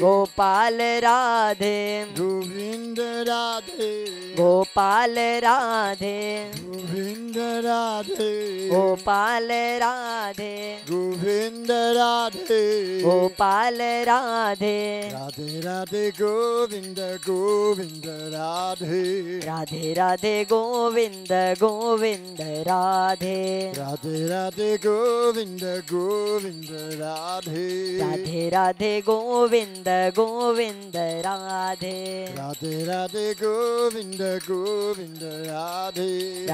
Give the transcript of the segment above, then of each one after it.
गोपाल राधे गोविंद राधे गोपाल राधे गोविंद राधे गोपाल राधे गोविंद राधे गोपाल राधे राधे राधे गोविंद गोविंद राधे राधे राधे गोविंद गोविंद राधे राधे राधे गोविंद गोविंद राधे राधे राधे गोविंद गोविंद राधे राधे राधे गोविंद गोविंद राधे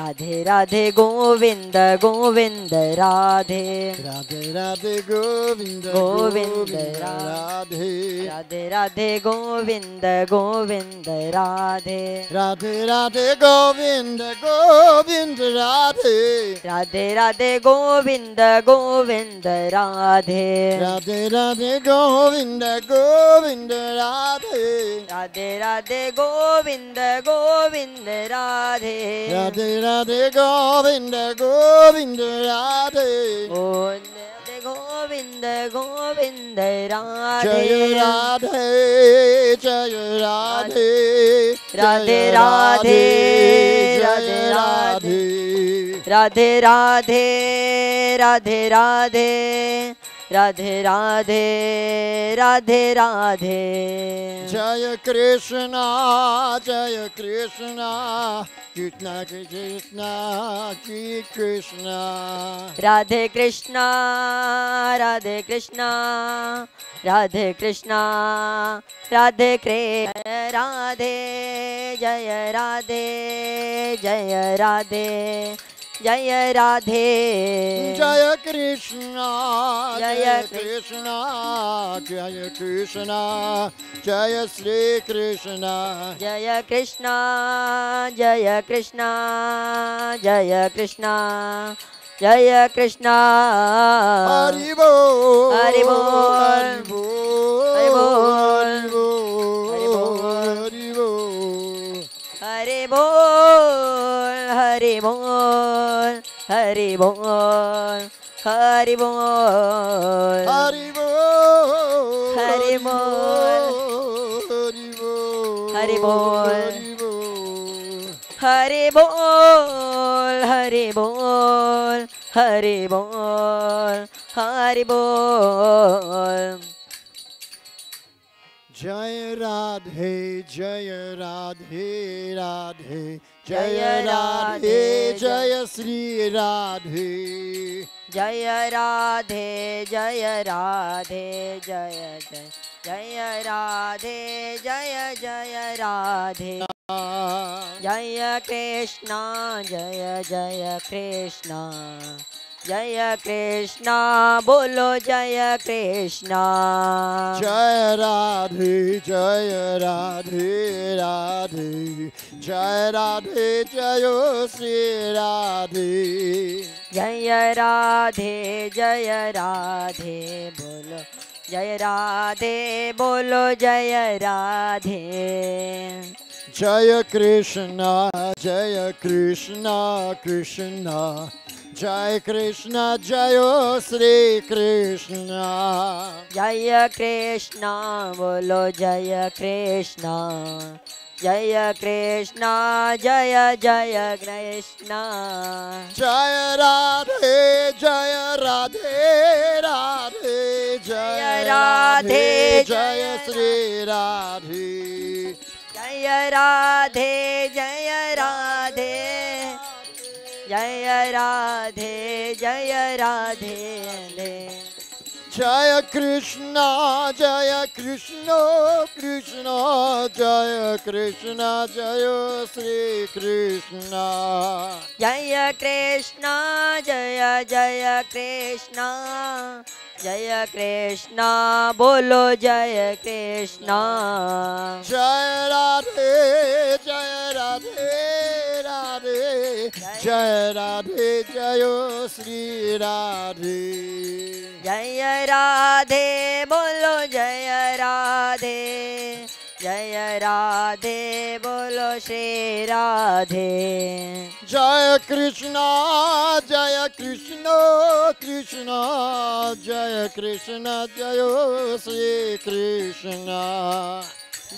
राधे राधे गोविंद गोविंद राधे राधे राधे गोविंद गोविंद राधे राधे राधे गोविंद गोविंद राधे राधे राधे गोविंद गोविंद राधे राधे राधे गोविंद गोविंद राधे राधे राधे गोविंद गोविंद राधे राधे राधे गोविंद गोविंद राधे राधे राधे गोविंद गोविंद राधे गोविंद गोविंद राधे जय राधे जय राधे राधे राधे राधे राधे राधे राधे राधे राधे राधे राधे राधे राधे जय कृष्णा कृष्ण कृष्ण की कृष्णा राधे कृष्णा राधे कृष्णा राधे कृष्णा राधे कृष्ण राधे जय राधे जय राधे जय राधे जय कृष्णा जय कृष्णा जय कृष्णा जय श्री कृष्णा जय कृष्णा जय कृष्णा जय कृष्णा जय कृष्णा हरि बोल हरि बोल हरि बोल हरि बोल हरि बोल हरि बोल हरि बोल हरि बोल हरि बोल हरि हरि बोल बोल हरि बोल हरि बोल हरि बोल हरि बोल जय राधे राधे जय राधे राधे जय श्री राधे जय राधे जय राधे जय जय जय राधे जय जय राधे जय कृष्णा जय जय कृष्णा जय कृष्णा बोलो जय कृष्णा जय राधे राधे जय राधे जयो श्री राधे जय राधे बोलो जय राधे बोलो जय राधे जय कृष्णा कृष्णा जय कृष्णा जयो श्री कृष्णा जय कृष्णा बोलो जय कृष्णा जय कृष्णा जय जय कृष्णा जय राधे राधे जय राधे जय श्री राधे जय राधे जय राधे जय राधे जय राधे जय कृष्णा कृष्ण जय कृष्णा जय श्री कृष्णा जय कृष्णा जय जय कृष्णा जय कृष्णा बोलो जय कृष्णा जय राधे जय राधे जयो श्री राधे जय राधे बोलो जय राधे जय राधे बोलो Shri Radhe Jaya Krishna, Jaya Krishna, Krishna, Jaya Krishna, Jaya Sri Krishna.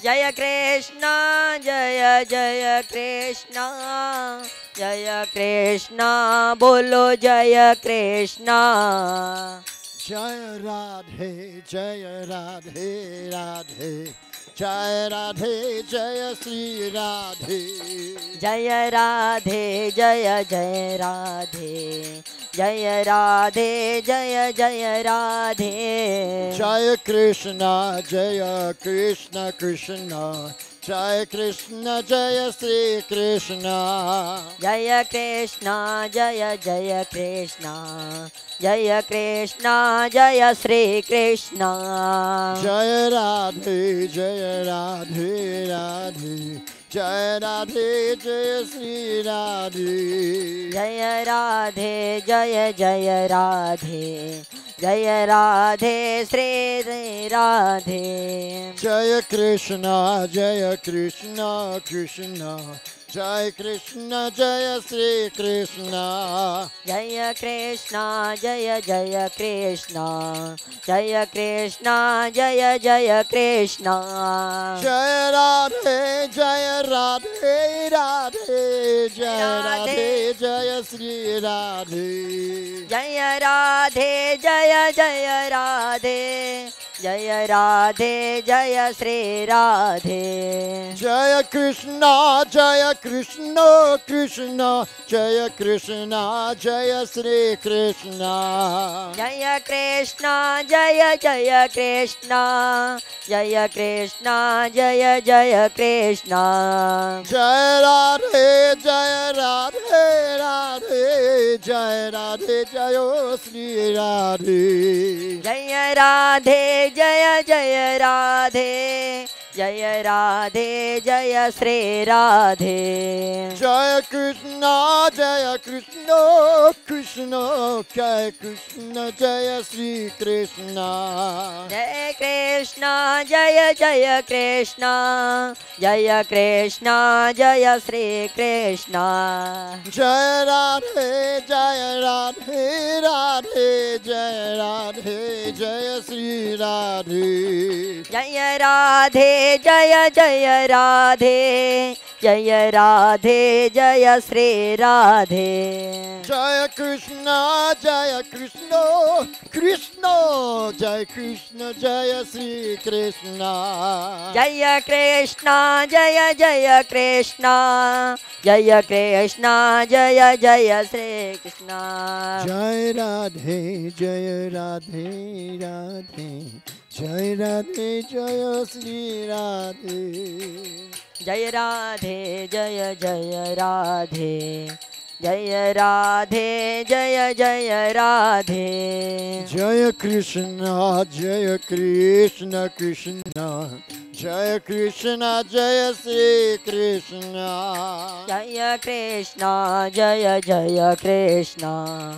Jaya Krishna, Jaya Jaya Krishna, Jaya Krishna, bolo Jaya Krishna. Jaya Radhe, Jaya Radhe, Radhe. Jaya Radhe, Jaya Sri Radhe. Jaya Radhe, Jaya Jaya Radhe, Jaya Radhe, Jaya Jaya Radhe. Jaya Krishna, Jaya Krishna, Krishna. Jaya Krishna, Jaya Sri Krishna. Jaya Krishna, Jaya Jaya Krishna, Jaya Krishna, Jaya Sri Krishna. Jaya Radhe, Jaya Radhe, Radhe. Jaya Radhe, Jaya Sri Radhe. Jaya Radhe, Jaya Jaya Radhe, Jaya Radhe, Sri Radhe. Jaya Krishna, Jaya Krishna, Krishna. Jaya Krishna, Jaya Sri Krishna. Jaya Krishna, Jaya Jaya Krishna, Jaya Krishna, Jaya Jaya Krishna. Jaya Radhe, Jaya Radhe, Radhe. Jaya Radhe, Jaya Sri Radhe. Jaya Radhe, Jaya Jaya Radhe, Jaya Radhe, Jaya Sri Radhe. Jaya Krishna, Jaya Krishna, Krishna. Jaya Krishna, Jaya Sri Krishna. Jaya Krishna, Jaya Jaya Krishna, Jaya Krishna, Jaya Jaya Krishna. Jaya Radhe, Jaya Radhe, Radhe. Jaya Radhe, Jaya Sri Radhe. Jaya Radhe, Jaya Jaya Radhe, Jaya Radhe, Jaya Sri Radhe. Jaya Krishna, Jaya Krishna, Krishna. Jaya Krishna, Jaya Sri Krishna. Jaya Krishna, Jaya Jaya Krishna, Jaya Krishna, Jaya Sri Krishna. Jaya Radhe, Jaya Radhe, Radhe. Jaya Radhe, Jaya Sri Radhe. Jaya Radhe, Jaya Jaya Radhe, Jaya Radhe, Jaya Sri Radhe. Jaya Krishna, Jaya Krishna, Krishna. Jaya Krishna, Jaya Sri Krishna. Jaya Krishna, Jaya Jaya Krishna, Jaya Krishna, Jaya Jaya Sri Krishna. Jai Radhe, Jai Radhe, Radhe. Jai Radhe, Jaya Sri Radhe. Jaya Radhe, Jaya Jaya Radhe, Jaya Radhe, Jaya Jaya Radhe. Jaya Krishna, Jaya Krishna, Krishna. Jaya Krishna, Jaya Sri Krishna. Jaya Krishna, Jaya Jaya Krishna,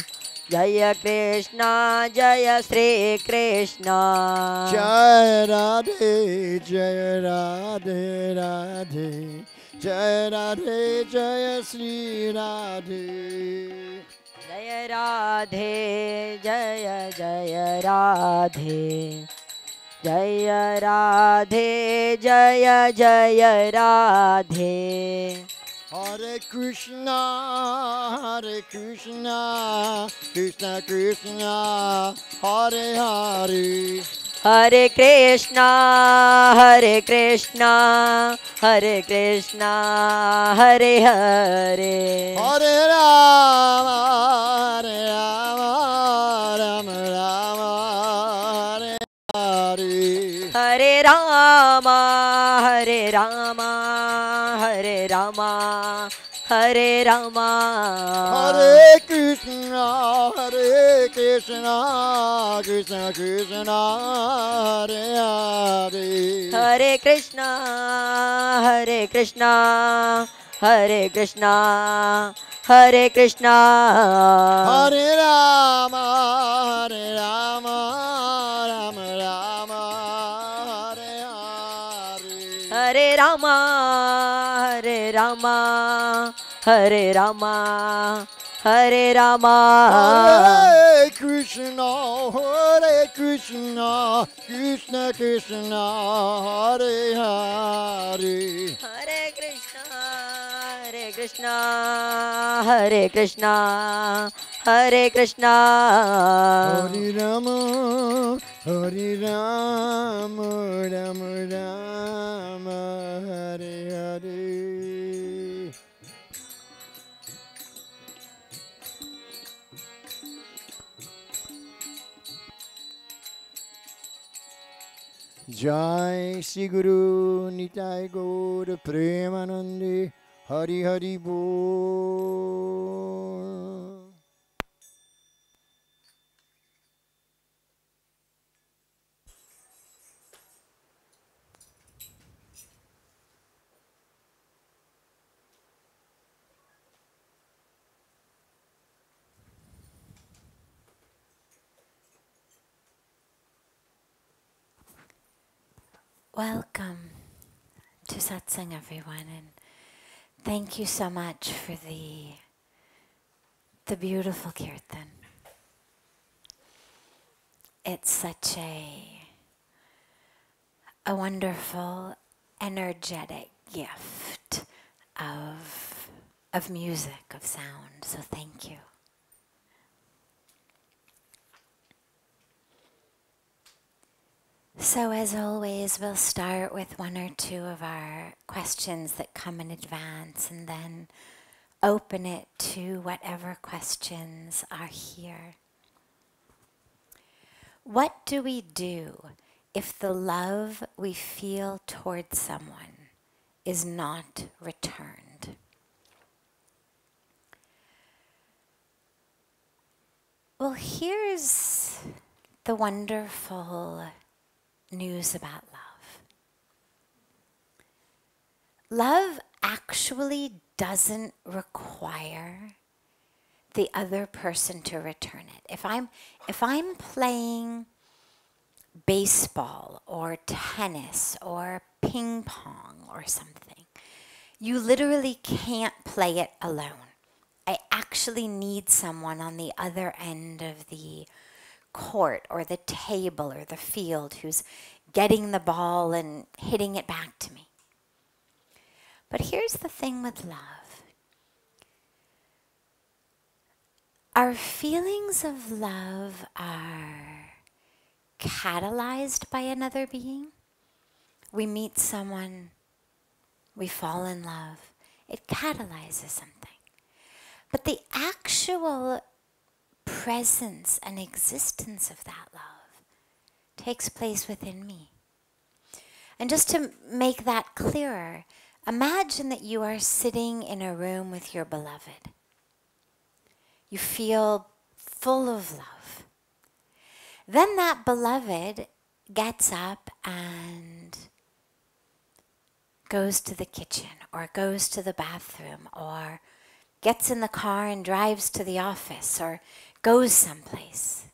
Jaya Krishna, Jaya Sri Krishna. Jai Radhe, Jai Radhe, Radhe. Jai Radhe, Jaya Sri Radhe. Jaya Radhe, Jaya Jaya Radhe, Jaya Radhe, Jaya Jaya Radhe. Hare Krishna, Hare Krishna, Krishna Krishna, Hare Hare. Hare Krishna, Hare Krishna, Hare Krishna, Hare Hare. Hare Rama, Hare Rama, Rama Rama, Hare Hare. Hare Rama, Hare Rama, Hare Rama, Hare Rama. Hare Krishna, Hare Krishna, Krishna Krishna, Hare Hare. Hare Krishna, Hare Krishna, Hare Krishna, Hare Krishna. Hare Rama, Hare Rama, Rama Rama, Hare Hare. Hare Rama, Hare Rama, Hare Rama, Hare Rama, Hare Krishna, Krishna Krishna, Hare Hare. Hare Krishna, Hare Krishna, Hare Krishna, Hare Krishna, Hare Rama, Hare Rama, Rama Rama, Hare Hare. Jai Shri Guru Nitai Gaur Premanande Hari Hari Bol. Welcome to Satsang, everyone, and thank you so much for the beautiful kirtan. It's such a wonderful, energetic gift of music, of sound. So thank you. So as always, we'll start with one or two of our questions that come in advance and then open it to whatever questions are here. What do we do if the love we feel towards someone is not returned? Well, here's the wonderful news about love. Love actually doesn't require the other person to return it. If I'm playing baseball or tennis or ping pong or something, you literally can't play it alone. I actually need someone on the other end of the court or the table or the field who's getting the ball and hitting it back to me. But here's the thing with love. Our feelings of love are catalyzed by another being. We meet someone, we fall in love, it catalyzes something. But the actual presence and existence of that love takes place within me. And just to make that clearer, imagine that you are sitting in a room with your beloved. You feel full of love. Then that beloved gets up and goes to the kitchen or goes to the bathroom or gets in the car and drives to the office or goes someplace.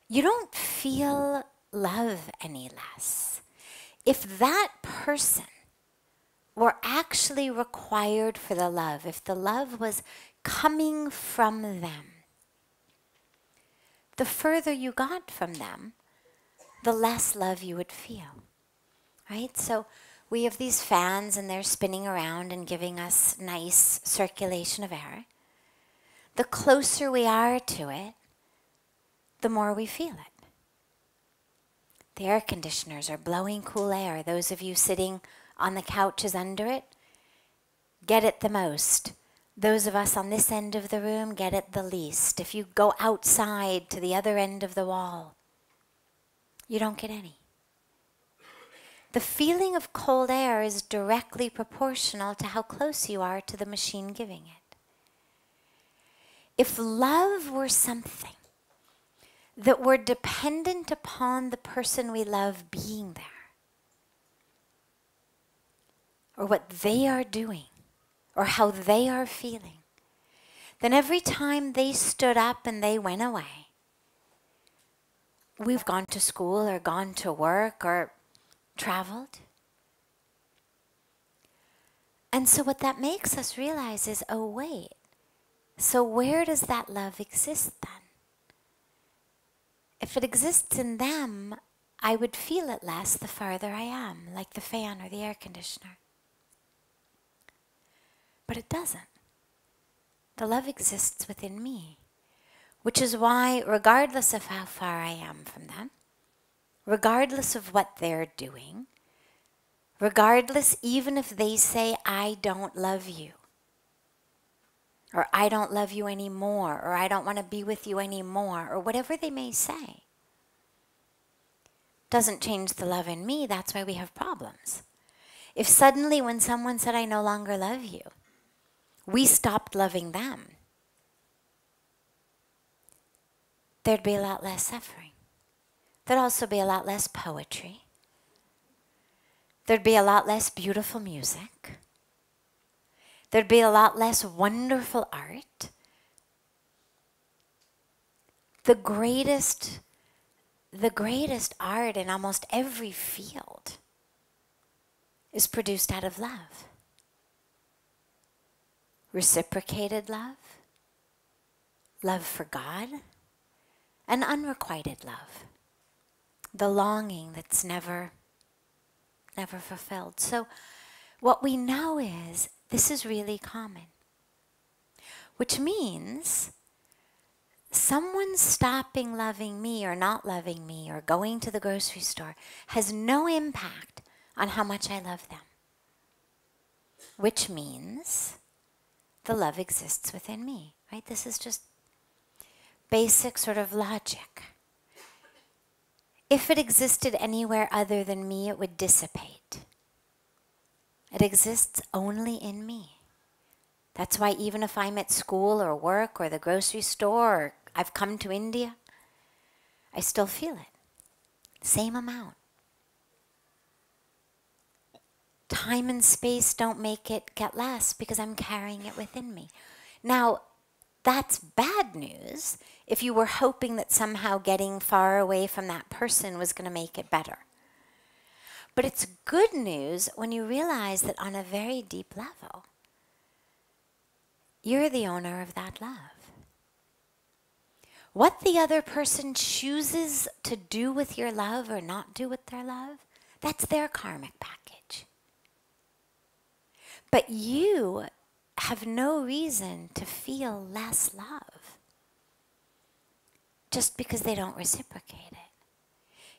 You don't feel love any less. If that person were actually required for the love, if the love was coming from them, the further you got from them, the less love you would feel. Right? So we have these fans and they're spinning around and giving us nice circulation of air. The closer we are to it, the more we feel it. The air conditioners are blowing cool air. Those of you sitting on the couches under it, get it the most. Those of us on this end of the room get it the least. If you go outside to the other end of the wall, you don't get any. The feeling of cold air is directly proportional to how close you are to the machine giving it. If love were something that were dependent upon the person we love being there, or what they are doing, or how they are feeling, then every time they stood up and they went away, we've gone to school or gone to work or traveled. And so what that makes us realize is, oh wait, so where does that love exist then? If it exists in them, I would feel it less the farther I am, like the fan or the air conditioner. But it doesn't. The love exists within me, which is why, regardless of how far I am from them, regardless of what they're doing, regardless even if they say, I don't love you, or I don't love you anymore, or I don't want to be with you anymore, or whatever they may say, doesn't change the love in me. That's why we have problems. If suddenly when someone said, I no longer love you, we stopped loving them, there'd be a lot less suffering. There'd also be a lot less poetry. There'd be a lot less beautiful music. There'd be a lot less wonderful art. The greatest art in almost every field is produced out of love. Reciprocated love, love for God, and unrequited love. The longing that's never fulfilled. So what we know is this is really common, which means someone stopping loving me or not loving me or going to the grocery store has no impact on how much I love them, which means the love exists within me, right? This is just basic sort of logic. If it existed anywhere other than me, it would dissipate. It exists only in me. That's why even if I'm at school or work or the grocery store or I've come to India, I still feel it. Same amount. Time and space don't make it get less because I'm carrying it within me. Now, that's bad news if you were hoping that somehow getting far away from that person was going to make it better. But it's good news when you realize that on a very deep level, you're the owner of that love. What the other person chooses to do with your love or not do with their love, that's their karmic package. But you have no reason to feel less love just because they don't reciprocate it.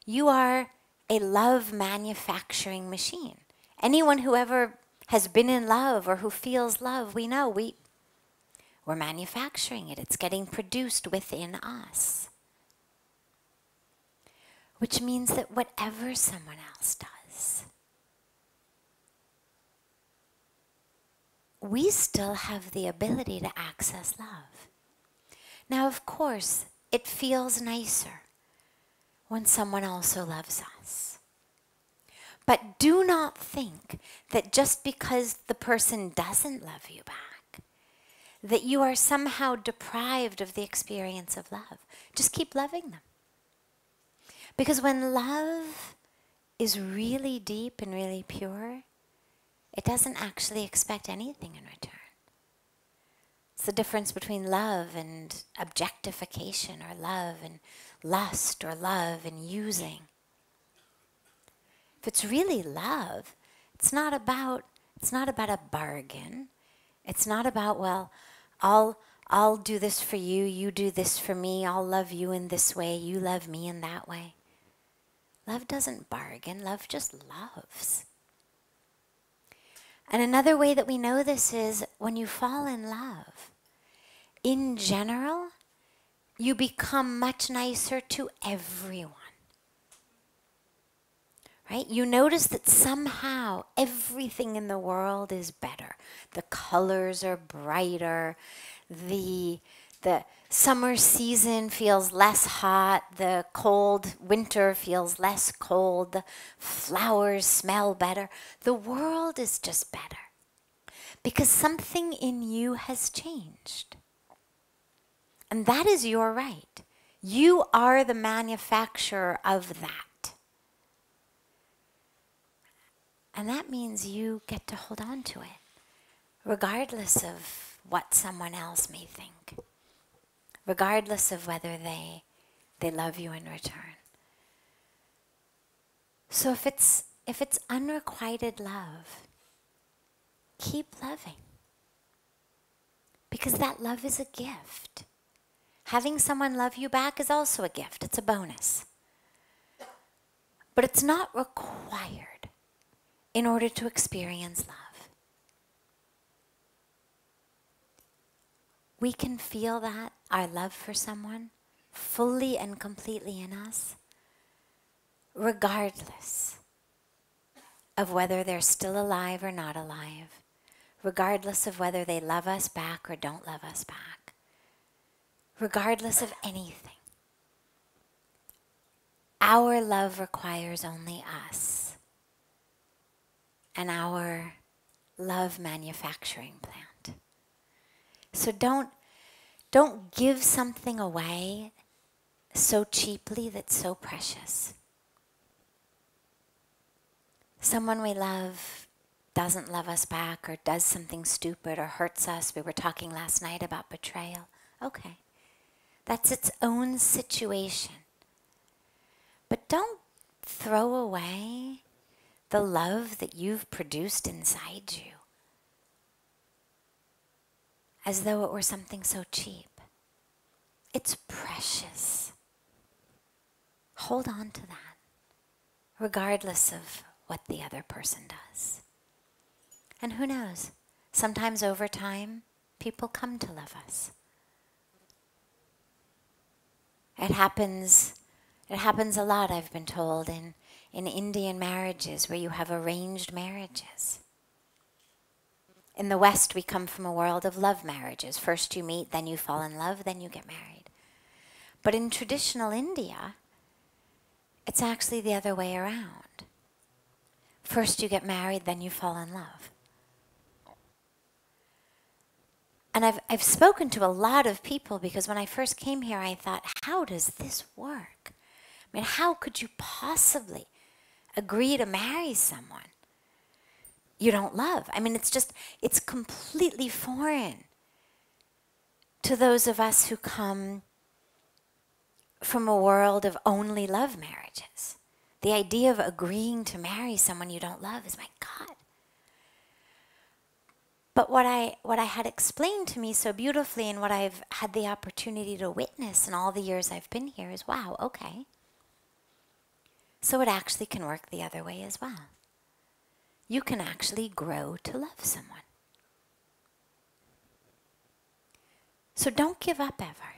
You are a love manufacturing machine. Anyone who ever has been in love or who feels love, we know we're manufacturing it. It's getting produced within us. Which means that whatever someone else does, we still have the ability to access love. Now, of course, it feels nicer when someone also loves us. But do not think that just because the person doesn't love you back, that you are somehow deprived of the experience of love. Just keep loving them. Because when love is really deep and really pure, it doesn't actually expect anything in return. It's the difference between love and objectification, or love and lust, or love and using. If it's really love, it's not about a bargain. It's not about, well, I'll do this for you, you do this for me, I'll love you in this way, you love me in that way. Love doesn't bargain, love just loves. And another way that we know this is when you fall in love, in general, you become much nicer to everyone. Right? You notice that somehow everything in the world is better. The colors are brighter. The summer season feels less hot. The cold winter feels less cold. The flowers smell better. The world is just better because something in you has changed. And that is your right. You are the manufacturer of that. And that means you get to hold on to it. regardless of what someone else may think, regardless of whether they love you in return. So if it's unrequited love, keep loving. Because that love is a gift. Having someone love you back is also a gift. It's a bonus. But it's not required in order to experience love. We can feel that, our love for someone, fully and completely in us, regardless of whether they're still alive or not alive, regardless of whether they love us back or don't love us back, regardless of anything. Our love requires only us and our love manufacturing plant. So don't give something away so cheaply that's so precious. Someone we love doesn't love us back or does something stupid or hurts us. We were talking last night about betrayal. Okay, that's its own situation. But don't throw away the love that you've produced inside you as though it were something so cheap. It's precious. Hold on to that, regardless of what the other person does. And who knows, sometimes over time, people come to love us. It happens a lot, I've been told, in Indian marriages where you have arranged marriages. In the West, we come from a world of love marriages. First you meet, then you fall in love, then you get married. But in traditional India, it's actually the other way around. First you get married, then you fall in love. And I've spoken to a lot of people because when I first came here, I thought, how does this work? I mean, how could you possibly agree to marry someone you don't love? I mean, it's completely foreign to those of us who come from a world of only love marriages. The idea of agreeing to marry someone you don't love is, my God. But what I had explained to me so beautifully and what I've had the opportunity to witness in all the years I've been here is, wow, okay. So it actually can work the other way as well. You can actually grow to love someone. So don't give up ever.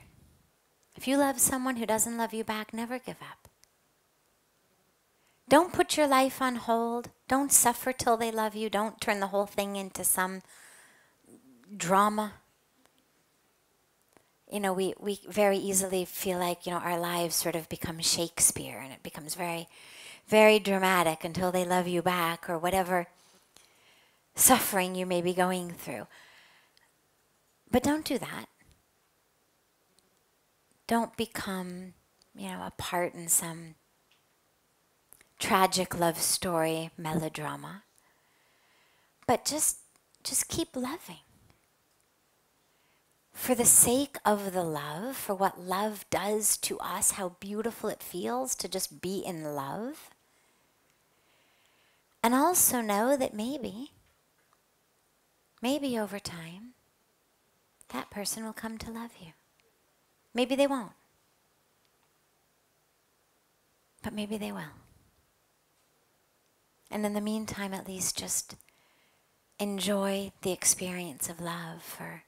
If you love someone who doesn't love you back, never give up. Don't put your life on hold. Don't suffer till they love you. Don't turn the whole thing into some drama. You know, we very easily feel like, you know, our lives sort of become Shakespeare and it becomes very, very dramatic until they love you back or whatever suffering you may be going through. But don't do that. Don't become, you know, a part in some tragic love story melodrama. But just keep loving. For the sake of the love, for what love does to us, how beautiful it feels to just be in love. And also know that maybe over time, that person will come to love you. Maybe they won't. But maybe they will. And in the meantime, at least just enjoy the experience of love for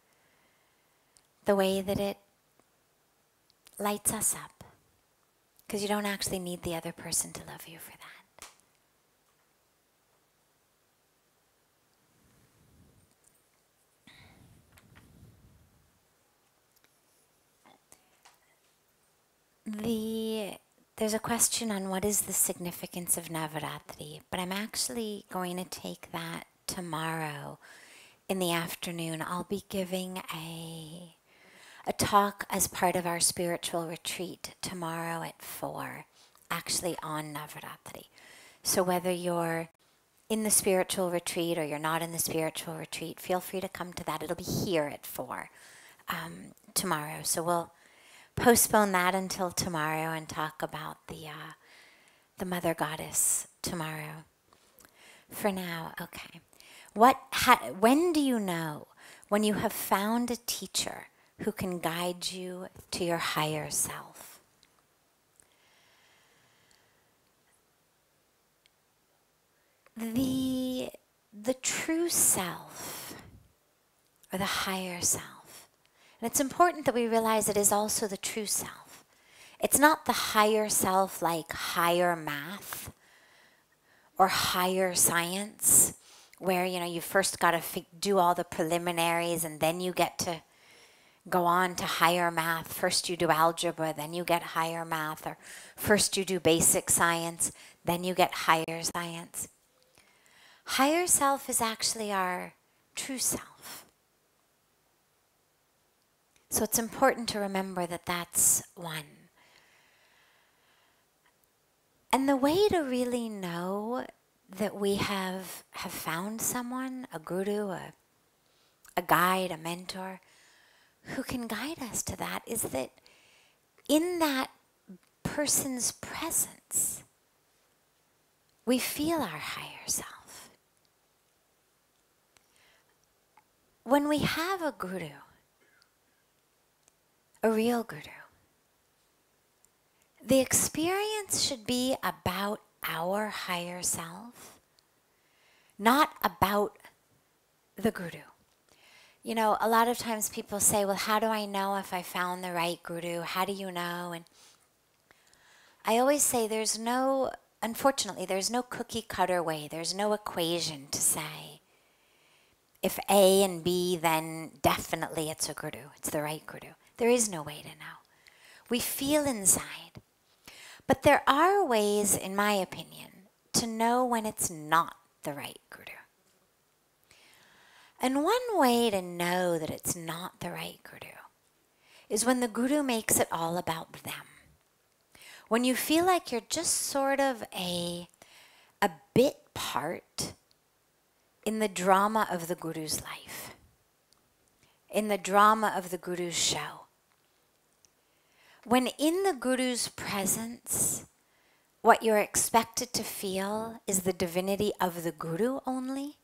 the way that it lights us up. Because you don't actually need the other person to love you for that. There's a question on what is the significance of Navaratri, but I'm actually going to take that tomorrow in the afternoon. I'll be giving a talk as part of our spiritual retreat tomorrow at 4, actually on Navaratri. So whether you're in the spiritual retreat or you're not in the spiritual retreat, feel free to come to that. It'll be here at 4 tomorrow. So we'll postpone that until tomorrow and talk about the Mother Goddess tomorrow. For now, okay. When do you know when you have found a teacher who can guide you to your higher self? The true self, or the higher self. And it's important that we realize it is also the true self. It's not the higher self like higher math or higher science, where, you first got to do all the preliminaries and then you get to go on to higher math. First you do algebra, then you get higher math, or first you do basic science, then you get higher science. Higher self is actually our true self. So it's important to remember that that's one. And the way to really know that we have found someone, a guru, a guide, a mentor, who can guide us to that, is that in that person's presence, we feel our higher self. When we have a guru, a real guru, the experience should be about our higher self, not about the guru. A lot of times people say, well, how do I know if I found the right guru? How do you know? And I always say unfortunately, there's no cookie cutter way. There's no equation to say, if A and B, then definitely it's a guru. It's the right guru. There is no way to know. We feel inside. But there are ways, in my opinion, to know when it's not the right guru. And one way to know that it's not the right guru is when the guru makes it all about them. When you feel like you're just sort of a bit part in the drama of the guru's life, in the drama of the guru's show. When in the guru's presence, what you're expected to feel is the divinity of the guru only,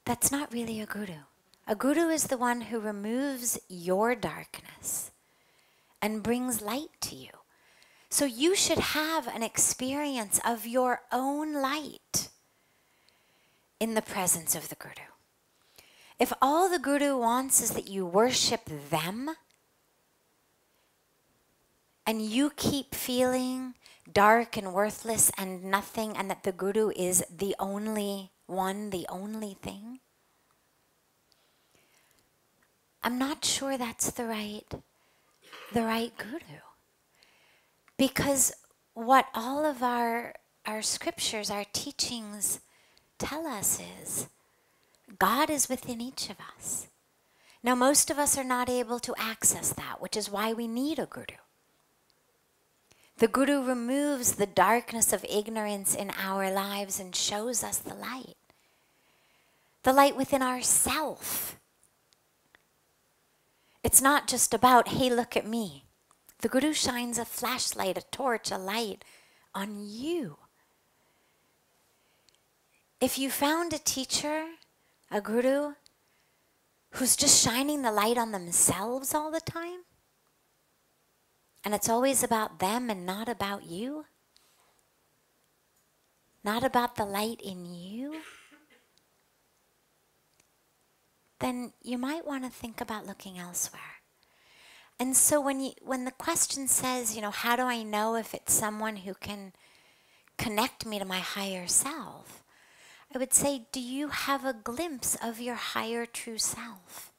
that's not really a guru. A guru is the one who removes your darkness and brings light to you. So you should have an experience of your own light in the presence of the guru. If all the guru wants is that you worship them, and you keep feeling dark and worthless and nothing, and that the guru is the only one, the only thing, I'm not sure that's the right guru. Because what all of our scriptures, our teachings tell us is God is within each of us. Now, most of us are not able to access that, which is why we need a guru. The guru removes the darkness of ignorance in our lives and shows us the light within ourself. It's not just about, hey, look at me. The guru shines a flashlight, a torch, a light on you. If you found a teacher, a guru, who's just shining the light on themselves all the time, and it's always about them and not about you, not about the light in you, then you might want to think about looking elsewhere. And so when the question says, how do I know if it's someone who can connect me to my higher self? I would say, do you have a glimpse of your higher true self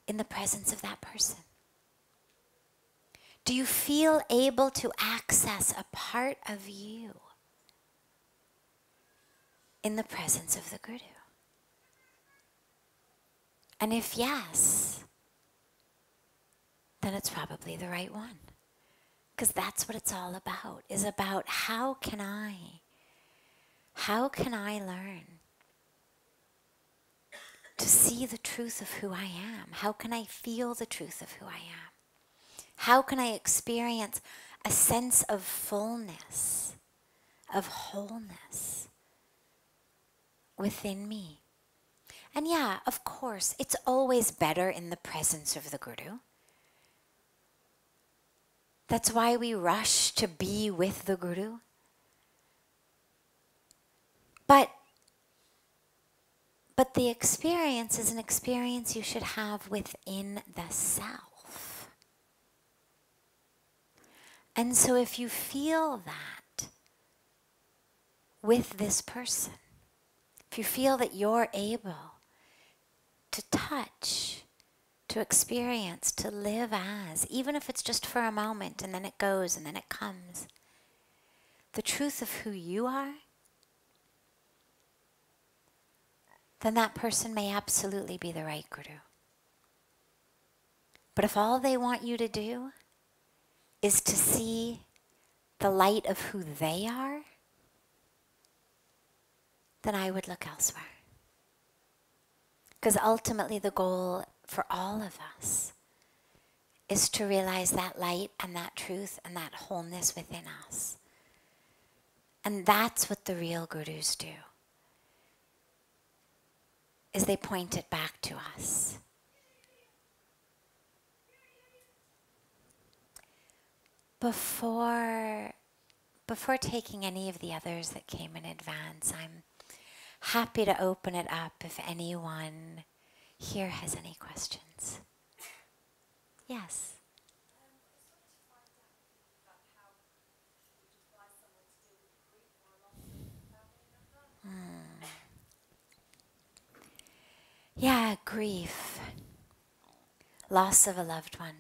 in the presence of that person? Do you feel able to access a part of you in the presence of the guru? And if yes, then it's probably the right one. Because that's what it's all about, is about how can I learn to see the truth of who I am? How can I feel the truth of who I am? How can I experience a sense of fullness, of wholeness within me? And yeah, of course, it's always better in the presence of the Guru. That's why we rush to be with the Guru. But the experience is an experience you should have within the self. And so if you feel that with this person, if you feel that you're able to touch, to experience, to live as, even if it's just for a moment and then it goes and then it comes, the truth of who you are, then that person may absolutely be the right Guru. But if all they want you to do is to see the light of who they are, then I would look elsewhere. Because ultimately the goal for all of us is to realize that light and that truth and that wholeness within us. And that's what the real gurus do, is they point it back to us. Before taking any of the others that came in advance, I'm happy to open it up if anyone here has any questions. Yes. Yeah, grief, loss of a loved one.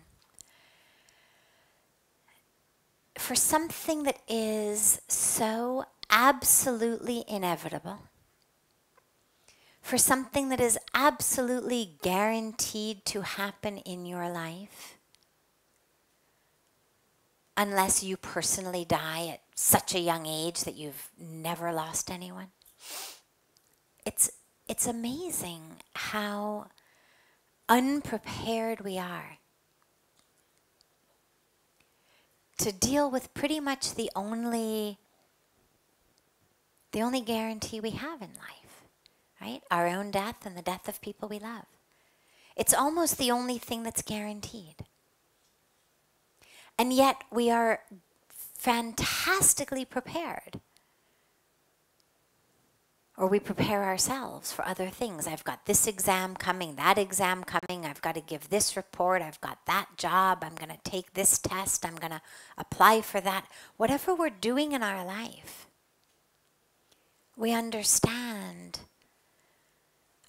For something that is so absolutely inevitable, for something that is absolutely guaranteed to happen in your life, unless you personally die at such a young age that you've never lost anyone, it's amazing how unprepared we are to deal with pretty much the only guarantee we have in life, right? Our own death and the death of people we love. It's almost the only thing that's guaranteed. And yet we are fantastically prepared. Or we prepare ourselves for other things. I've got this exam coming, that exam coming, I've got to give this report, I've got that job, I'm going to take this test, I'm going to apply for that. Whatever we're doing in our life, we understand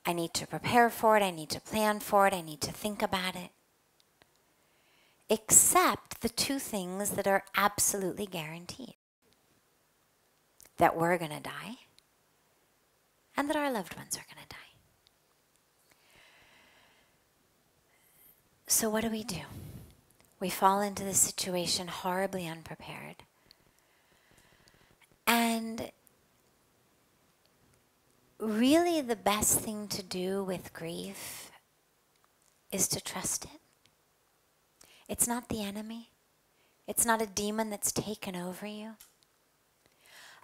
I need to prepare for it, I need to plan for it, I need to think about it. Except the two things that are absolutely guaranteed. That we're going to die, and that our loved ones are going to die. So what do? We fall into this situation horribly unprepared. And really the best thing to do with grief is to trust it. It's not the enemy. It's not a demon that's taken over you.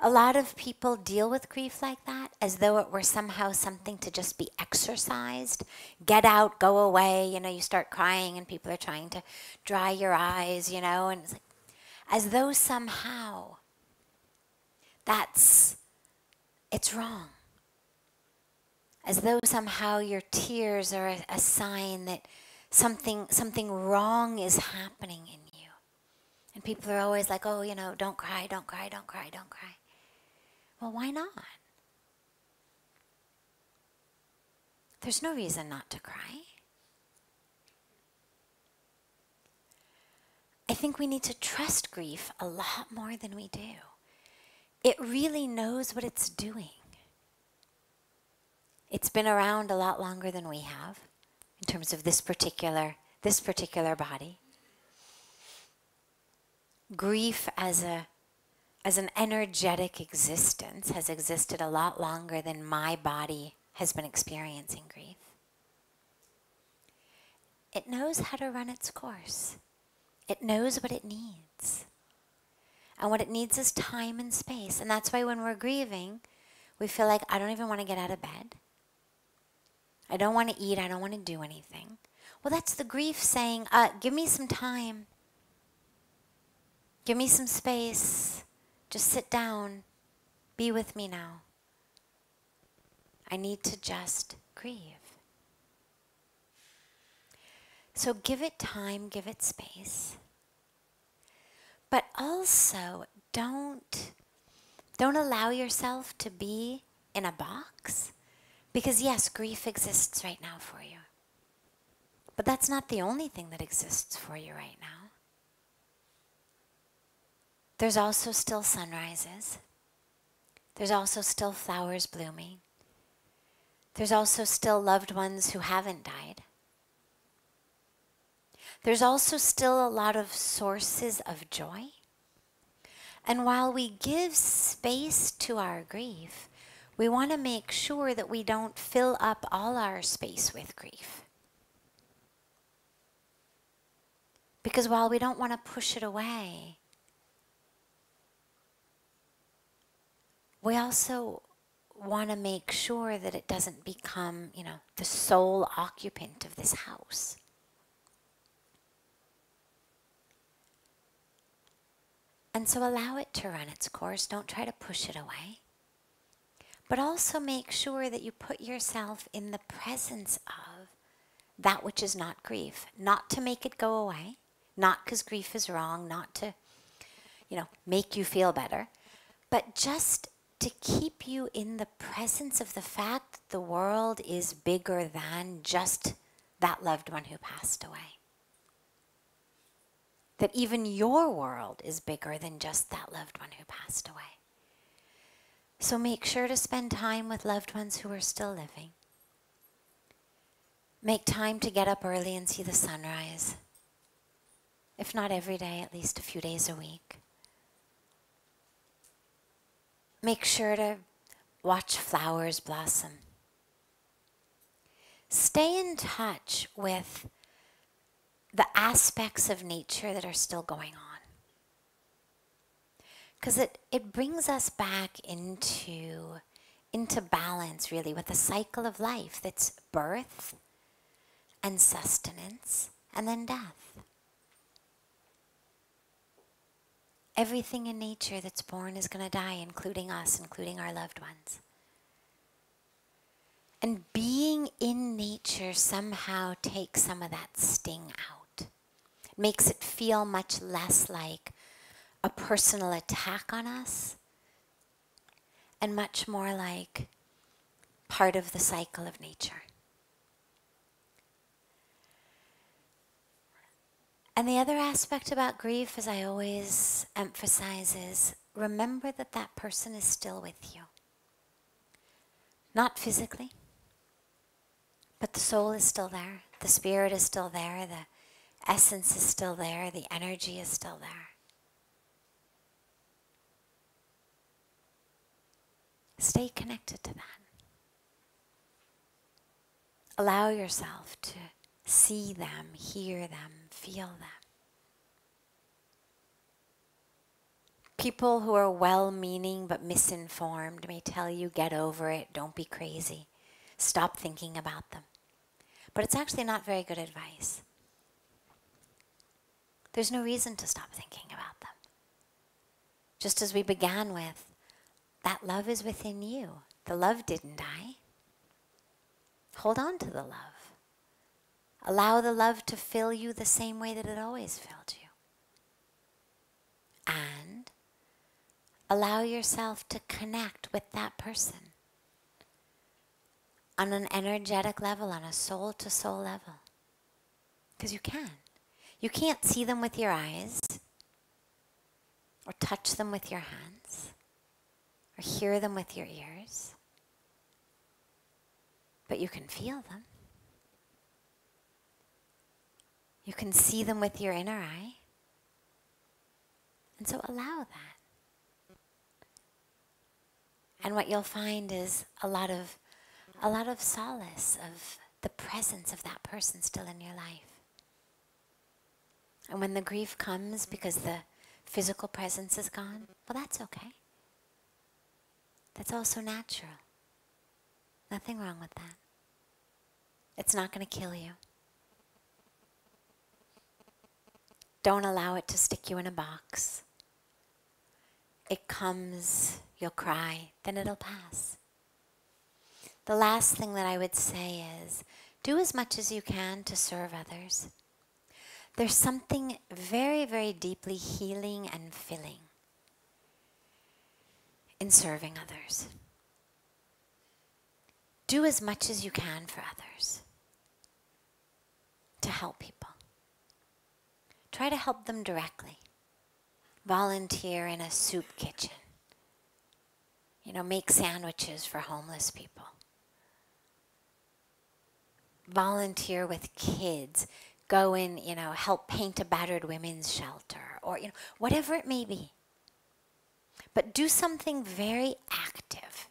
A lot of people deal with grief like that as though it were somehow something to just be exorcised. Get out, go away, you start crying and people are trying to dry your eyes, and it's like, as though somehow it's wrong. As though somehow your tears are a sign that something wrong is happening in you. And people are always like, oh, don't cry, don't cry, don't cry, don't cry. Well, why not? There's no reason not to cry. I think we need to trust grief a lot more than we do. It really knows what it's doing. It's been around a lot longer than we have in terms of this particular body. grief as an energetic existence has existed a lot longer than my body has been experiencing grief. It knows how to run its course. It knows what it needs. And what it needs is time and space. And that's why when we're grieving, we feel like, I don't even want to get out of bed. I don't want to eat. I don't want to do anything. Well, that's the grief saying, give me some time. Give me some space. Just sit down. Be with me now. I need to just grieve. So give it time, give it space. But also don't allow yourself to be in a box. Because yes, grief exists right now for you. But that's not the only thing that exists for you right now. There's also still sunrises. There's also still flowers blooming. There's also still loved ones who haven't died. There's also still a lot of sources of joy. And while we give space to our grief, we want to make sure that we don't fill up all our space with grief. Because while we don't want to push it away, we also want to make sure that it doesn't become, the sole occupant of this house. And so allow it to run its course. Don't try to push it away. But also make sure that you put yourself in the presence of that which is not grief. Not to make it go away. Not because grief is wrong. Not to, make you feel better. But just to keep you in the presence of the fact that the world is bigger than just that loved one who passed away. That even your world is bigger than just that loved one who passed away. So make sure to spend time with loved ones who are still living. Make time to get up early and see the sunrise. If not every day, at least a few days a week. Make sure to watch flowers blossom. Stay in touch with the aspects of nature that are still going on. Because it brings us back into balance, really, with the cycle of life that's birth and sustenance and then death. Everything in nature that's born is going to die, including us, including our loved ones. And being in nature somehow takes some of that sting out. It makes it feel much less like a personal attack on us and much more like part of the cycle of nature. And the other aspect about grief, as I always emphasize, is remember that that person is still with you. Not physically, but the soul is still there. The spirit is still there. The essence is still there. The energy is still there. Stay connected to that. Allow yourself to see them, hear them, feel them. People who are well-meaning but misinformed may tell you, get over it, don't be crazy, stop thinking about them. But it's actually not very good advice. There's no reason to stop thinking about them. Just as we began with, that love is within you. The love didn't die. Hold on to the love. Allow the love to fill you the same way that it always filled you. And allow yourself to connect with that person on an energetic level, on a soul-to-soul level. Because you can. You can't see them with your eyes, or touch them with your hands, or hear them with your ears. But you can feel them. You can see them with your inner eye. And so allow that. And what you'll find is a lot of solace of the presence of that person still in your life. And when the grief comes because the physical presence is gone, well, that's okay. That's also natural. Nothing wrong with that. It's not going to kill you. Don't allow it to stick you in a box. It comes, you'll cry, then it'll pass. The last thing that I would say is, do as much as you can to serve others. There's something very, very deeply healing and filling in serving others. Do as much as you can for others to help people. Try to help them directly. Volunteer in a soup kitchen. Make sandwiches for homeless people. Volunteer with kids. Go in, help paint a battered women's shelter, or, whatever it may be. But do something very active,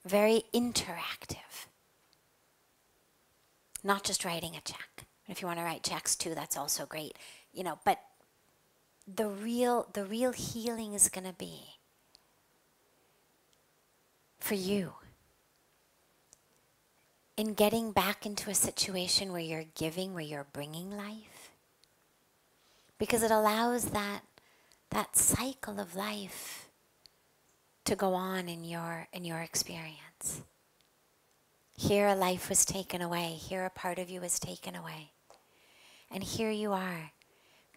very interactive. Not just writing a check. If you want to write checks too, that's also great. But the real healing is going to be for you in getting back into a situation where you're giving, where you're bringing life. Because it allows that cycle of life to go on in your experience. Here a life was taken away. Here a part of you was taken away. And here you are,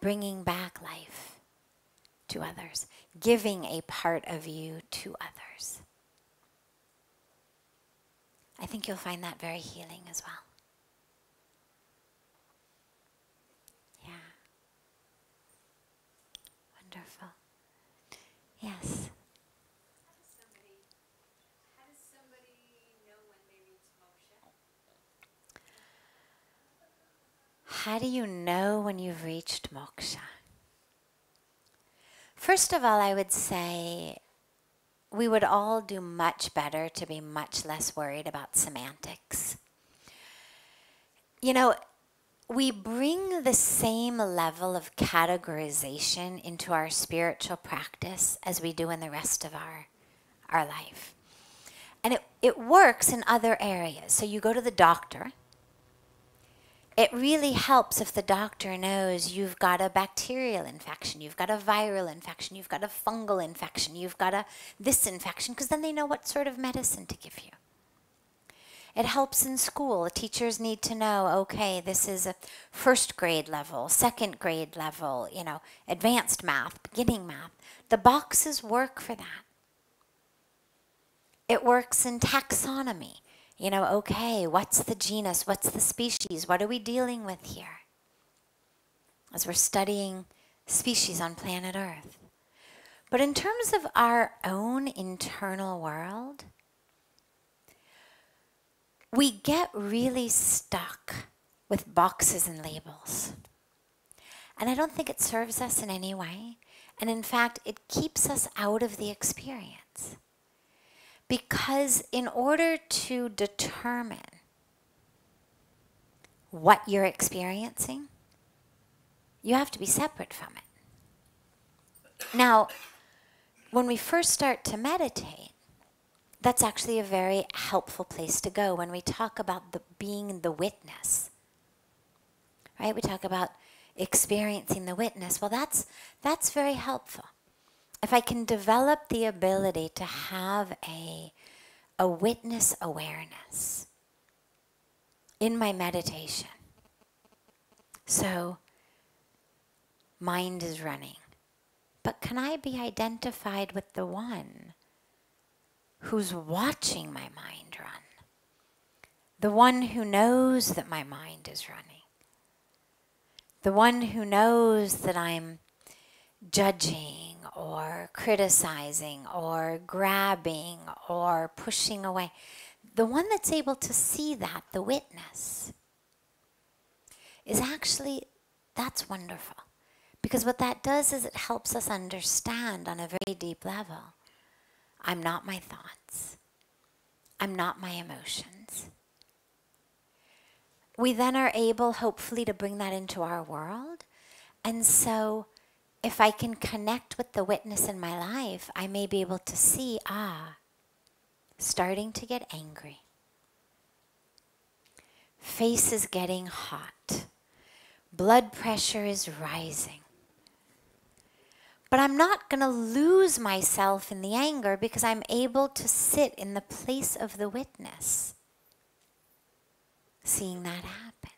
bringing back life to others, giving a part of you to others. I think you'll find that very healing as well. Yeah. Wonderful. Yes. How does somebody know when they reach moksha? How do you know when you've reached moksha? First of all, I would say we would all do much better to be much less worried about semantics. We bring the same level of categorization into our spiritual practice as we do in the rest of our life. And it works in other areas. So you go to the doctor. It really helps if the doctor knows you've got a bacterial infection, you've got a viral infection, you've got a fungal infection, you've got this infection, because then they know what sort of medicine to give you. It helps in school. Teachers need to know, okay, this is a first grade level, second grade level, advanced math, beginning math. The boxes work for that. It works in taxonomy. Okay, what's the genus? What's the species? What are we dealing with here? As we're studying species on planet Earth. But in terms of our own internal world, we get really stuck with boxes and labels. And I don't think it serves us in any way. And in fact, it keeps us out of the experience. Because in order to determine what you're experiencing, you have to be separate from it. Now, when we first start to meditate, that's actually a very helpful place to go when we talk about being the witness. Right? We talk about experiencing the witness. Well, that's very helpful. If I can develop the ability to have a witness awareness in my meditation. So, mind is running. But can I be identified with the one who's watching my mind run? The one who knows that my mind is running. The one who knows that I'm judging or criticizing or grabbing or pushing away. The one that's able to see that, the witness, is actually, that's wonderful. Because what that does is it helps us understand on a very deep level, I'm not my thoughts. I'm not my emotions. We then are able, hopefully, to bring that into our world. And so if I can connect with the witness in my life, I may be able to see, starting to get angry. Face is getting hot. Blood pressure is rising. But I'm not going to lose myself in the anger because I'm able to sit in the place of the witness, seeing that happen.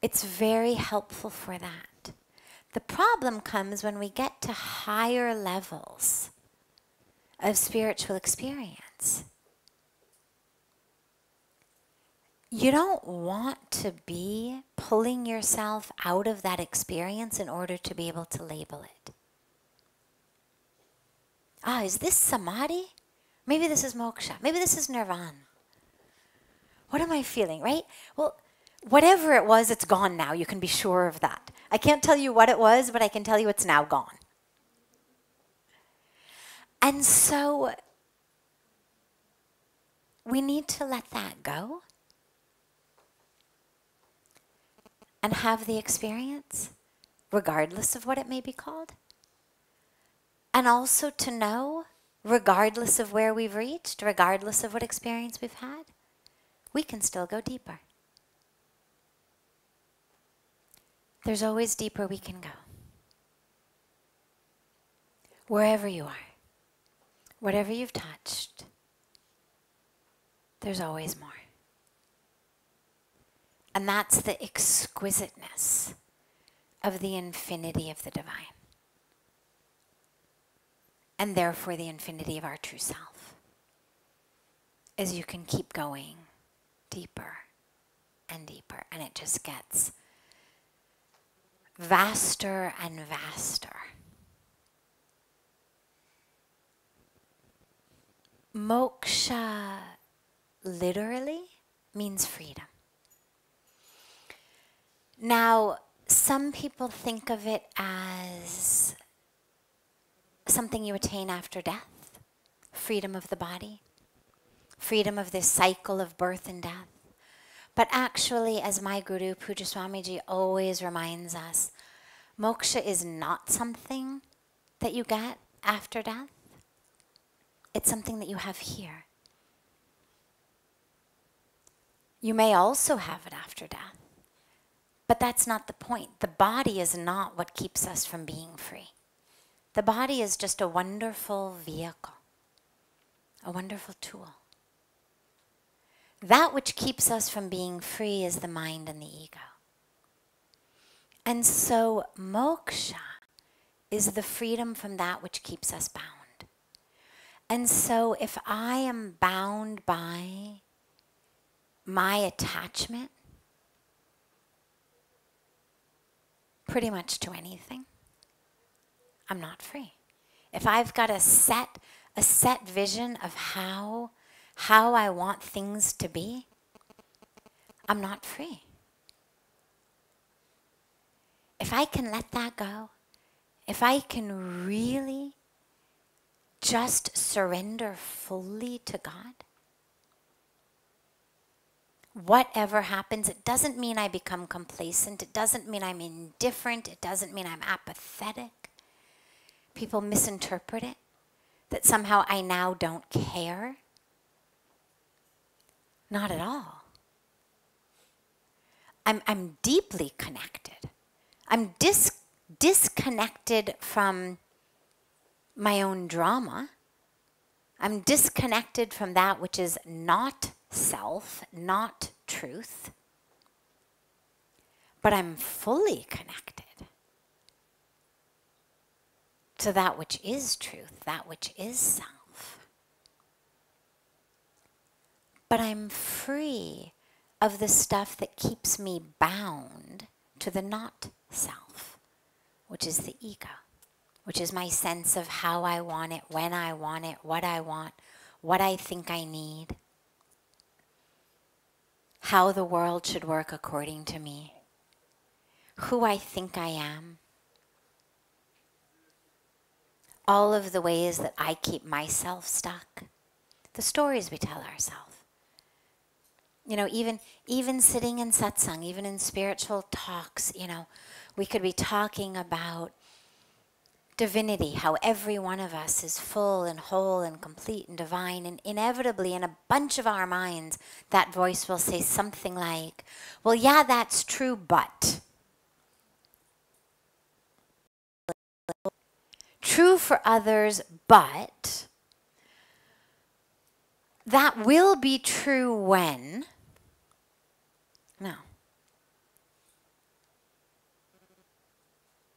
It's very helpful for that. The problem comes when we get to higher levels of spiritual experience. You don't want to be pulling yourself out of that experience in order to be able to label it. Is this samadhi? Maybe this is moksha. Maybe this is nirvana. What am I feeling, right? Well, whatever it was, it's gone now. You can be sure of that. I can't tell you what it was, but I can tell you it's now gone. And so we need to let that go and have the experience, regardless of what it may be called. And also to know, regardless of where we've reached, regardless of what experience we've had, we can still go deeper. There's always deeper we can go. Wherever you are, whatever you've touched, there's always more. And that's the exquisiteness of the infinity of the divine. And therefore the infinity of our true self. As you can keep going deeper and deeper. And it just gets vaster and vaster. Moksha literally means freedom. Now, some people think of it as something you attain after death, freedom of the body, freedom of this cycle of birth and death. But actually, as my Guru, Pujya Swamiji, always reminds us, moksha is not something that you get after death. It's something that you have here. You may also have it after death. But that's not the point. The body is not what keeps us from being free. The body is just a wonderful vehicle, a wonderful tool. That which keeps us from being free is the mind and the ego. And so moksha is the freedom from that which keeps us bound. And so if I am bound by my attachment, pretty much to anything, I'm not free. If I've got a set vision of how I want things to be, I'm not free. If I can let that go, if I can really just surrender fully to God, whatever happens, it doesn't mean I become complacent. It doesn't mean I'm indifferent. It doesn't mean I'm apathetic. People misinterpret it, that somehow I now don't care. Not at all. I'm deeply connected. I'm disconnected from my own drama. I'm disconnected from that which is not self, not truth. But I'm fully connected to that which is truth, that which is self. But I'm free of the stuff that keeps me bound to the not self, which is the ego, which is my sense of how I want it, when I want it, what I think I need, how the world should work according to me. who I think I am, all of the ways that I keep myself stuck, the stories we tell ourselves. You know, even sitting in satsang, even in spiritual talks, you know, we could be talking about divinity, how every one of us is full and whole and complete and divine, and inevitably in a bunch of our minds, that voice will say something like, well, yeah, that's true, but. True for others, but that will be true when. No.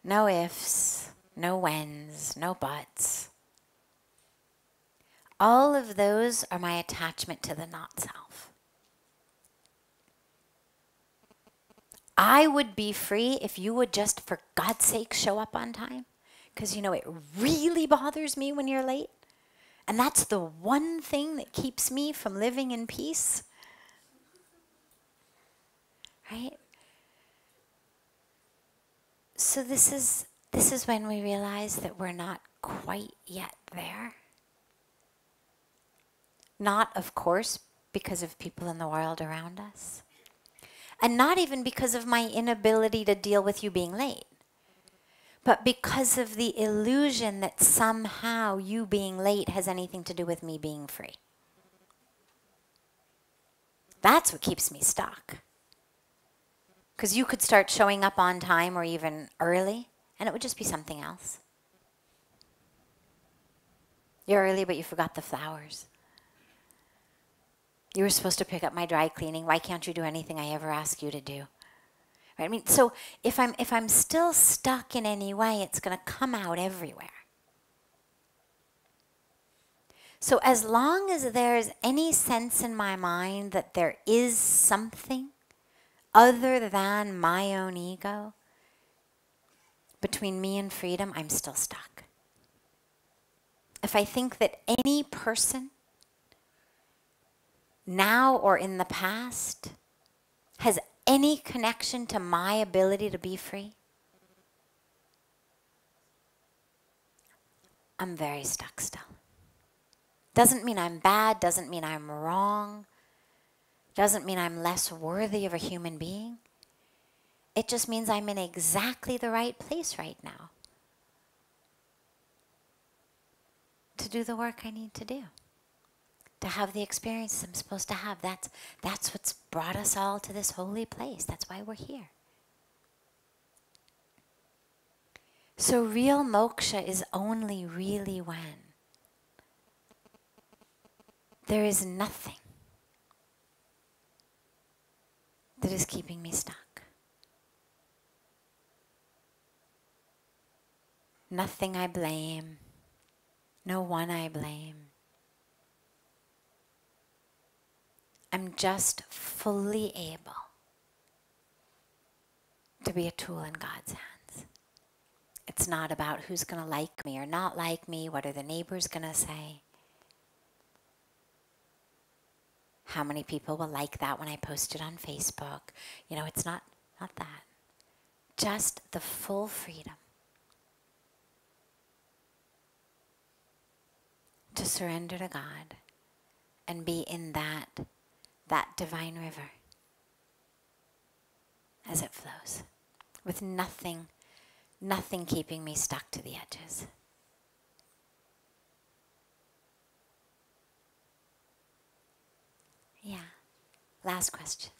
No ifs, no whens, no buts. All of those are my attachment to the not self. I would be free if you would just, for God's sake, show up on time. Because, you know, it really bothers me when you're late. And that's the one thing that keeps me from living in peace. Right? So this is when we realize that we're not quite yet there. Not, of course, because of people in the world around us. And not even because of my inability to deal with you being late. But because of the illusion that somehow you being late has anything to do with me being free. That's what keeps me stuck. Because you could start showing up on time or even early, and it would just be something else. You're early, but you forgot the flowers. You were supposed to pick up my dry cleaning. Why can't you do anything I ever ask you to do? Right? I mean, so if I'm still stuck in any way, it's going to come out everywhere. So as long as there's any sense in my mind that there is something other than my own ego between me and freedom, I'm still stuck. If I think that any person, now or in the past, has any connection to my ability to be free, I'm very stuck still. Doesn't mean I'm bad, doesn't mean I'm wrong, doesn't mean I'm less worthy of a human being. It just means I'm in exactly the right place right now to do the work I need to do, to have the experiences I'm supposed to have. That's what's brought us all to this holy place. That's why we're here. So real moksha is only really when there is nothing that is keeping me stuck. Nothing I blame, no one I blame. I'm just fully able to be a tool in God's hands. It's not about who's going to like me or not like me, what are the neighbors going to say. How many people will like that when I post it on Facebook? You know, it's not that. Just the full freedom to surrender to God and be in that divine river as it flows, with nothing keeping me stuck to the edges. Yeah. Last question.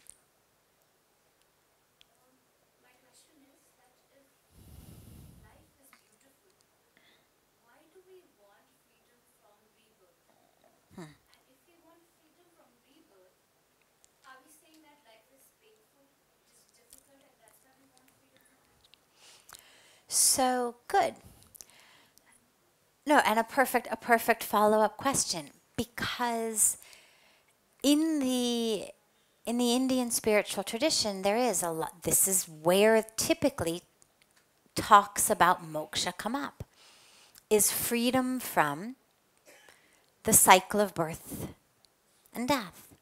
My question is that if life is beautiful, why do we want freedom from rebirth? And if we want freedom from rebirth, are we saying that life is painful, it is difficult, and that's why we want freedom from it? So good. No, and a perfect follow-up question, because in the Indian spiritual tradition, there is a lot. This is where typically talks about moksha come up, is freedom from the cycle of birth and death.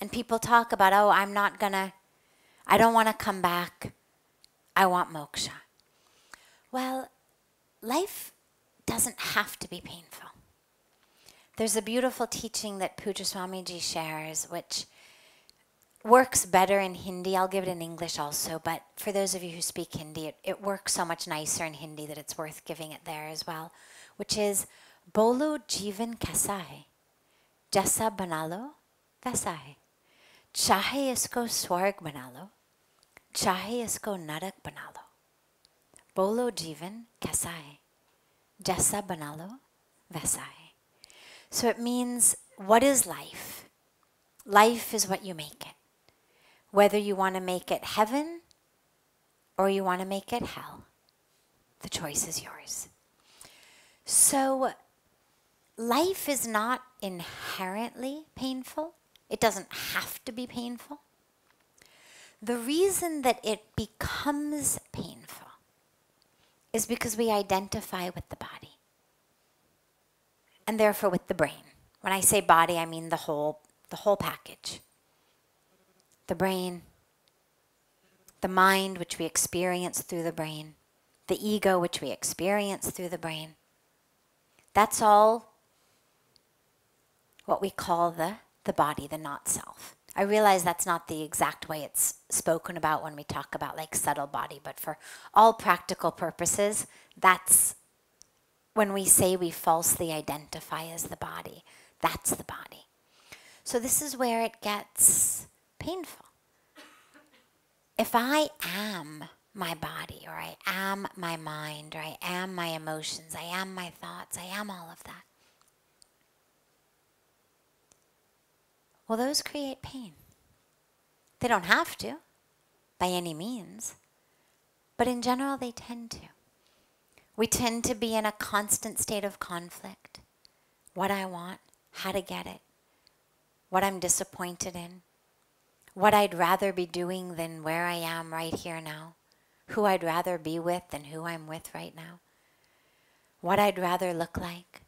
And people talk about, oh, I don't want to come back. I want moksha. Well, life doesn't have to be painful. There's a beautiful teaching that Puja Swamiji shares, which works better in Hindi. I'll give it in English also, but for those of you who speak Hindi, it works so much nicer in Hindi that it's worth giving it there as well, which is, Bolo Jivan Kaisa hai, Jaisa Banalo, Vaisa hai. Chahe isko Swarg Banalo, Chahe isko Narak Banalo. Bolo Jivan Kaisa hai, Jaisa Banalo, Vaisa hai. So it means, what is life? Life is what you make it. Whether you want to make it heaven or you want to make it hell, the choice is yours. So life is not inherently painful. It doesn't have to be painful. The reason that it becomes painful is because we identify with the body and therefore with the brain. When I say body, I mean the whole package. The brain, the mind, which we experience through the brain, the ego, which we experience through the brain. That's all what we call the body, the not self. I realize that's not the exact way it's spoken about when we talk about like subtle body, but for all practical purposes, that's when we say we falsely identify as the body. That's the body. So this is where it gets painful. If I am my body, or I am my mind, or I am my emotions, I am my thoughts, I am all of that, well, those create pain. They don't have to, by any means, but in general they tend to. We tend to be in a constant state of conflict. What I want, how to get it, what I'm disappointed in, what I'd rather be doing than where I am right here now, who I'd rather be with than who I'm with right now, what I'd rather look like,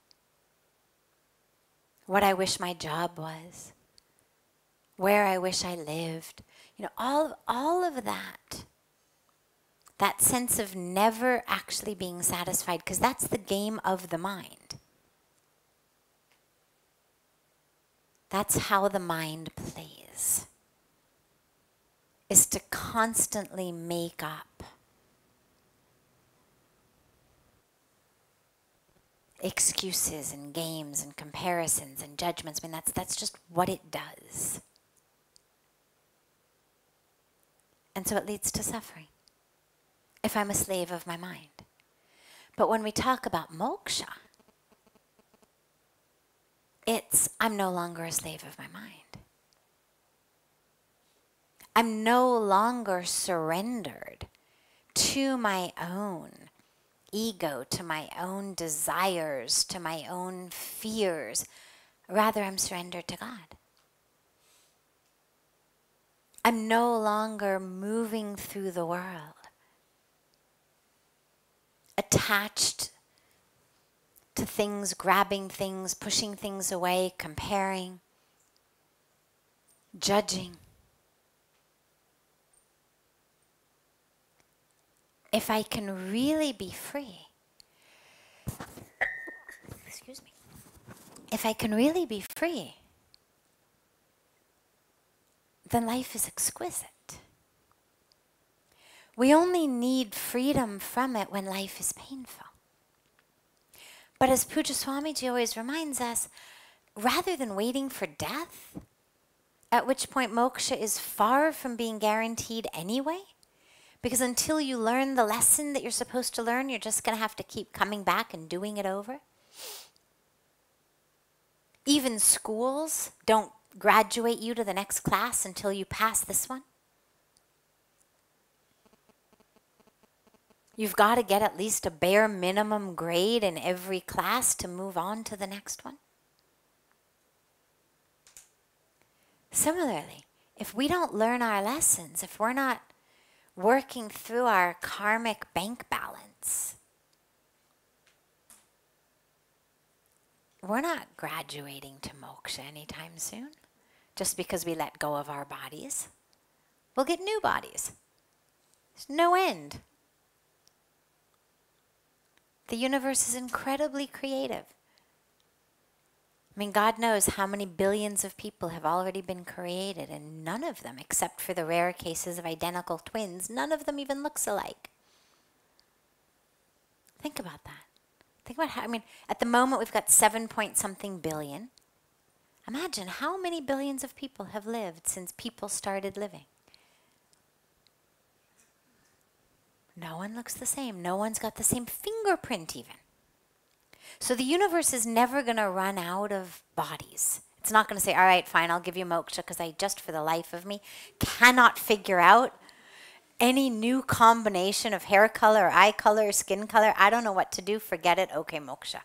what I wish my job was, where I wish I lived. You know, all of that sense of never actually being satisfied, because that's the game of the mind. That's how the mind plays, is to constantly make up excuses and games and comparisons and judgments. I mean, that's just what it does. And so it leads to suffering if I'm a slave of my mind. But when we talk about moksha, it's I'm no longer a slave of my mind. I'm no longer surrendered to my own ego, to my own desires, to my own fears. Rather, I'm surrendered to God. I'm no longer moving through the world attached to things, grabbing things, pushing things away, comparing, judging. If I can really be free, excuse me, if I can really be free, then life is exquisite. We only need freedom from it when life is painful. But as Puja Swamiji always reminds us, rather than waiting for death, at which point moksha is far from being guaranteed anyway, because until you learn the lesson that you're supposed to learn, you're just going to have to keep coming back and doing it over. Even schools don't graduate you to the next class until you pass this one. You've got to get at least a bare minimum grade in every class to move on to the next one. Similarly, if we don't learn our lessons, if we're not working through our karmic bank balance, we're not graduating to moksha anytime soon, just because we let go of our bodies. We'll get new bodies. There's no end. The universe is incredibly creative. I mean, God knows how many billions of people have already been created, and none of them, except for the rare cases of identical twins, none of them even looks alike. Think about that. Think about how, I mean, at the moment we've got 7 point something billion. Imagine how many billions of people have lived since people started living. No one looks the same. No one's got the same fingerprint even. So the universe is never going to run out of bodies. It's not going to say, all right, fine, I'll give you moksha because I just for the life of me cannot figure out any new combination of hair color, or eye color, or skin color. I don't know what to do. Forget it. Okay, moksha.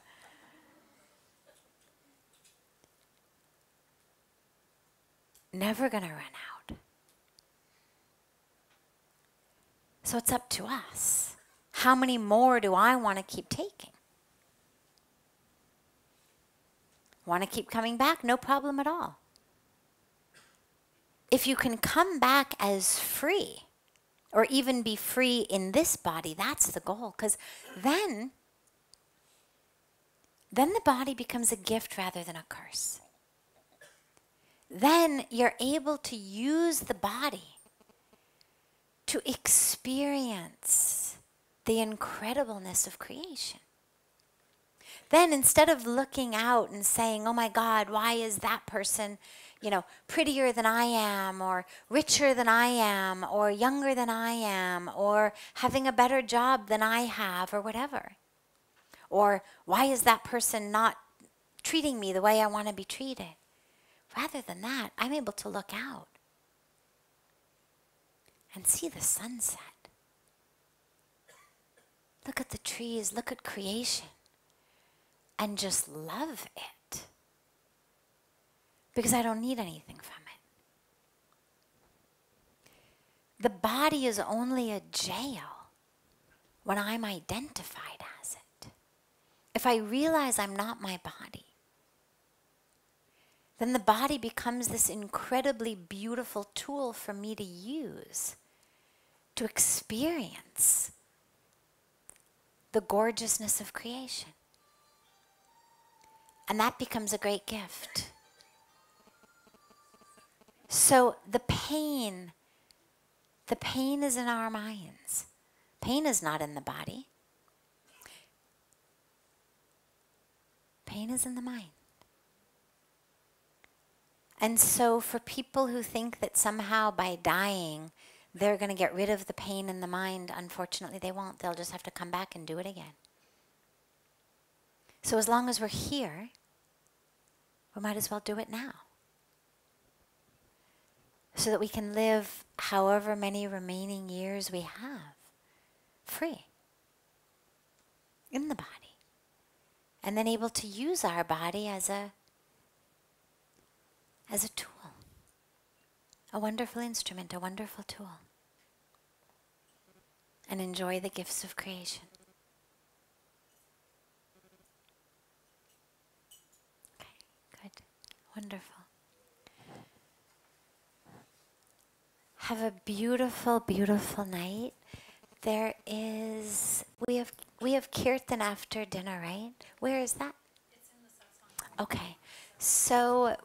Never going to run out. So it's up to us. How many more do I want to keep taking? Want to keep coming back? No problem at all. If you can come back as free, or even be free in this body, that's the goal. Because then the body becomes a gift rather than a curse. Then you're able to use the body to experience the incredibleness of creation. Then instead of looking out and saying, oh my God, why is that person, prettier than I am, or richer than I am, or younger than I am, or having a better job than I have, or whatever. Or why is that person not treating me the way I want to be treated? Rather than that, I'm able to look out and see the sunset. Look at the trees, look at creation, and just love it. Because I don't need anything from it. The body is only a jail when I'm identified as it. If I realize I'm not my body, then the body becomes this incredibly beautiful tool for me to use to experience the gorgeousness of creation. And that becomes a great gift. So the pain is in our minds. Pain is not in the body. Pain is in the mind. And so for people who think that somehow by dying they're going to get rid of the pain in the mind, unfortunately they won't. They'll just have to come back and do it again. So as long as we're here, we might as well do it now. So that we can live however many remaining years we have free in the body. And then able to use our body as a tool. A wonderful instrument, a wonderful tool. And enjoy the gifts of creation. Okay, good. Wonderful. Have a beautiful, beautiful night. We have kirtan after dinner, right? Where is that? It's in the Satsang. Okay. So